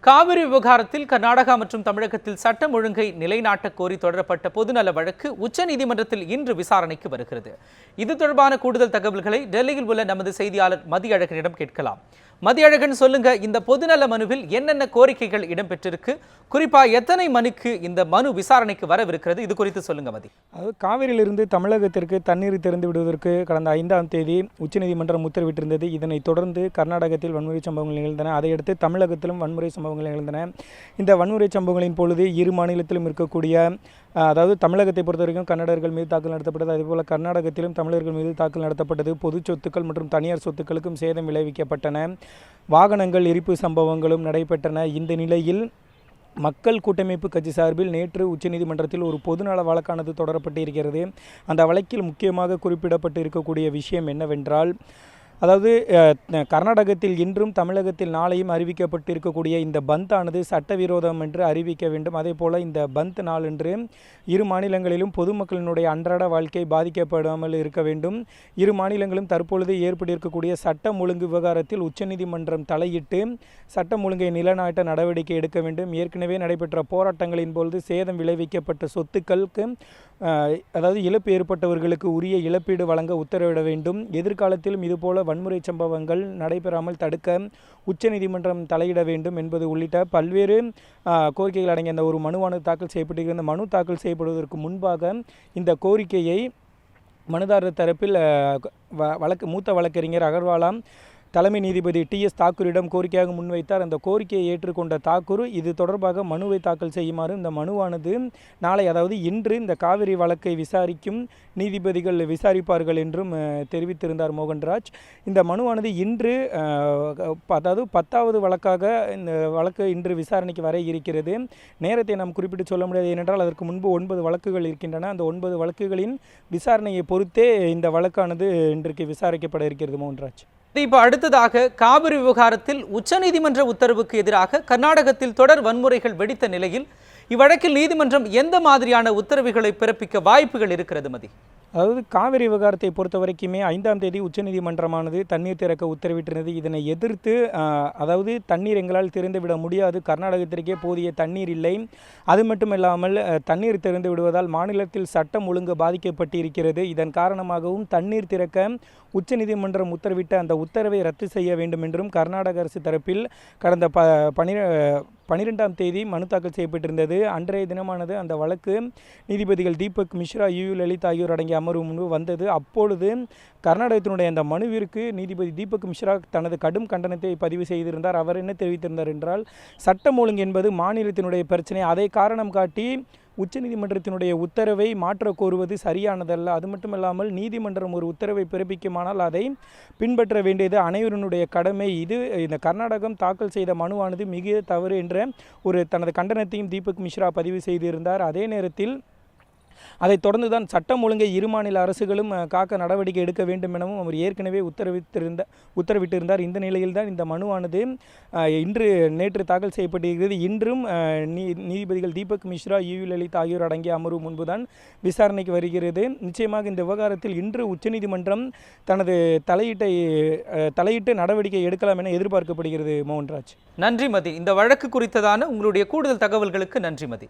காவிரி விவகாரத்தில் கர்நாடகா மற்றும் தமிழகத்தில் சட்டம் ஒழுங்கை நிலைநாட்ட கோரி தொடரப்பட்ட பொதுநல வழக்கு உச்சநீதிமன்றத்தில் இன்று விசாரணைக்கு வருகிறது. இது தொடர்பான கூடுதல் தகவல்களை டெல்லியில் உள்ள நமது செய்தியாளர் மதியழகனிடம் கேட்கலாம். மதியழகன், சொல்லுங்க, இந்த பொதுநல மனுவில் என்னென்ன கோரிக்கைகள் இடம்பெற்றிருக்கு, குறிப்பா எத்தனை மனுக்கு இந்த மனு விசாரணைக்கு வரவிருக்கிறது, இது குறித்து சொல்லுங்க மதி. அதாவது காவிரியிலிருந்து தமிழகத்திற்கு தண்ணீர் திறந்து விடுவதற்கு கடந்த 5ஆம் தேதி உச்சநீதிமன்றம் உத்தரவிட்டிருந்தது. இதனைத் தொடர்ந்து கர்நாடகத்தில் வன்முறை சம்பவங்கள் நிகழ்ந்தன. அதையடுத்து தமிழகத்திலும் வன்முறை சம்பவங்கள் நிகழ்ந்தன. இந்த வன்முறை சம்பவங்களின் பொழுது இரு மாநிலத்திலும் இருக்கக்கூடிய, அதாவது தமிழகத்தை பொறுத்த வரைக்கும் கன்னடர்கள் மீது தாக்கல் நடத்தப்பட்டது, அதேபோல் கர்நாடகத்திலும் தமிழர்கள் மீது தாக்கல் நடத்தப்பட்டது. பொது சொத்துக்கள் மற்றும் தனியார் சொத்துக்களுக்கும் சேதம் விளைவிக்கப்பட்டன. வாகனங்கள் எரிப்பு சம்பவங்களும் நடைபெற்றன. இந்த நிலையில் மக்கள் கூட்டமைப்பு கட்சி சார்பில் நேற்று உச்சநீதிமன்றத்தில் ஒரு பொதுநல வழக்கானது தொடரப்பட்டு இருக்கிறது. அந்த வழக்கில் முக்கியமாக குறிப்பிடப்பட்டு இருக்கக்கூடிய விஷயம் என்னவென்றால், அதாவது கர்நாடகத்தில் இன்றும் தமிழகத்தில் நாளையும் அறிவிக்கப்பட்டிருக்கக்கூடிய இந்த பந்தானது சட்டவிரோதம் என்று அறிவிக்க வேண்டும். அதே போல் இந்த பந்த் நாள் என்று இரு மாநிலங்களிலும் பொதுமக்களினுடைய அன்றாட வாழ்க்கை பாதிக்கப்படாமல் இருக்க வேண்டும். இரு மாநிலங்களும் தற்பொழுது ஏற்பட்டிருக்கக்கூடிய சட்டம் ஒழுங்கு விவகாரத்தில் உச்சநீதிமன்றம் தலையிட்டு சட்டம் ஒழுங்கை நிலைநாட்ட நடவடிக்கை எடுக்க வேண்டும். ஏற்கனவே நடைபெற்ற போராட்டங்களின் பொழுது சேதம் விளைவிக்கப்பட்ட சொத்துக்களுக்கு, அதாவது இழப்பு ஏற்பட்டவர்களுக்கு உரிய இழப்பீடு வழங்க உத்தரவிட வேண்டும். எதிர்காலத்திலும் இதுபோல வன்முறை சம்பவங்கள் நடைபெறாமல் தடுக்க உச்சநீதிமன்றம் தலையிட வேண்டும் என்பது உள்ளிட்ட பல்வேறு கோரிக்கைகள் அடங்கிய அந்த ஒரு மனுவானது தாக்கல் செய்யப்பட்டிருக்கிற இந்த மனு தாக்கல் செய்யப்படுவதற்கு முன்பாக இந்த கோரிக்கையை மனுதாரர் தரப்பில் மூத்த வழக்கறிஞர் அகர்வாலாம் தலைமை நீதிபதி TS தாக்கூரிடம் கோரிக்கையாக முன்வைத்தார். அந்த கோரிக்கையை ஏற்றுக்கொண்ட தாக்கூர் இது தொடர்பாக மனுவை தாக்கல் செய்யுமாறு இந்த மனுவானது நாளை, அதாவது இன்று இந்த காவிரி வழக்கை விசாரிக்கும் நீதிபதிகள் விசாரிப்பார்கள் என்றும் தெரிவித்திருந்தார் மோகன்ராஜ். இந்த மனுவானது இன்று, அதாவது 10வது வழக்காக இந்த வழக்கு இன்று விசாரணைக்கு வர இருக்கிறது. நேரத்தை நாம் குறிப்பிட்டு சொல்ல முடியாது, ஏனென்றால் அதற்கு முன்பு 9 வழக்குகள் இருக்கின்றன. அந்த 9 வழக்குகளின் விசாரணையை பொறுத்தே இந்த வழக்கானது இன்றைக்கு விசாரிக்கப்பட இருக்கிறது. மோகன்ராஜ், இப்போ அடுத்ததாக காவிரி விவகாரத்தில் உச்சநீதிமன்ற உத்தரவுக்கு எதிராக கர்நாடகத்தில் தொடர் வன்முறைகள் வெடித்த நிலையில் இவ்வழக்கில் நீதிமன்றம் எந்த மாதிரியான உத்தரவுகளை பிறப்பிக்க வாய்ப்புகள் இருக்கிறது மதி? அதாவது காவிரி விவகாரத்தை பொறுத்த வரைக்குமே 5ஆம் தேதி உச்சநீதிமன்றமானது தண்ணீர் திறக்க உத்தரவிட்டிருந்தது. இதனை எதிர்த்து, அதாவது தண்ணீர் எங்களால் திறந்துவிட முடியாது, கர்நாடகத்திற்கே போதிய தண்ணீர் இல்லை, அது மட்டுமில்லாமல் தண்ணீர் திறந்து விடுவதால் மாநிலத்தில் சட்டம் ஒழுங்கு பாதிக்கப்பட்டு இருக்கிறது, இதன் காரணமாகவும் தண்ணீர் திறக்க உச்சநீதிமன்றம் உத்தரவிட்ட அந்த உத்தரவை ரத்து செய்ய வேண்டும் என்றும் கர்நாடக அரசு தரப்பில் கடந்த 12ஆம் தேதி மனு தாக்கல் செய்யப்பட்டிருந்தது. அன்றைய தினமானது அந்த வழக்கு நீதிபதிகள் தீபக் மிஸ்ரா, UU லலித் ஆகியோர் அடங்கிய அமர்வு முன்பு வந்தது. அப்பொழுது கர்நாடகத்தினுடைய அந்த மனுவிற்கு நீதிபதி தீபக் மிஸ்ரா தனது கடும் கண்டனத்தை பதிவு செய்திருந்தார். அவர் என்ன தெரிவித்திருந்தார் என்றால், சட்டம் ஒழுங்கு என்பது மாநிலத்தினுடைய பிரச்சனை, அதை காரணம் காட்டி உச்சநீதிமன்றத்தினுடைய உத்தரவை மாற்ற கோருவது சரியானதல்ல. அது மட்டுமில்லாமல் நீதிமன்றம் ஒரு உத்தரவை பிறப்பிக்குமானால் அதை பின்பற்ற வேண்டியது அனைவருடைய கடமை. இந்த கர்நாடகம் தாக்கல் செய்த மனுவானது மிக தவறு என்ற ஒரு தனது கண்டனத்தையும் தீபக் மிஸ்ரா பதிவு செய்திருந்தார். அதே நேரத்தில் அதைத் தொடர்ந்து தான் சட்டம் ஒழுங்கை இரு மாநில அரசுகளும் காக்க நடவடிக்கை எடுக்க வேண்டும் எனவும் அவர் ஏற்கனவே உத்தரவிட்டிருந்தார். இந்த நிலையில் தான் இந்த மனுவானது நேற்று தாக்கல் செய்யப்பட்டிருக்கிறது. இன்றும் நீதிபதிகள் தீபக் மிஸ்ரா, UU லலித் ஆகியோர் அடங்கிய அமர்வு முன்புதான் விசாரணைக்கு வருகிறது. நிச்சயமாக இந்த விவகாரத்தில் இன்று உச்சநீதிமன்றம் தனது தலையிட்டு நடவடிக்கை எடுக்கலாம் என எதிர்பார்க்கப்படுகிறது. மோகன்ராஜ், நன்றி மதி. இந்த வழக்கு குறித்ததான உங்களுடைய கூடுதல் தகவல்களுக்கு நன்றி மதி.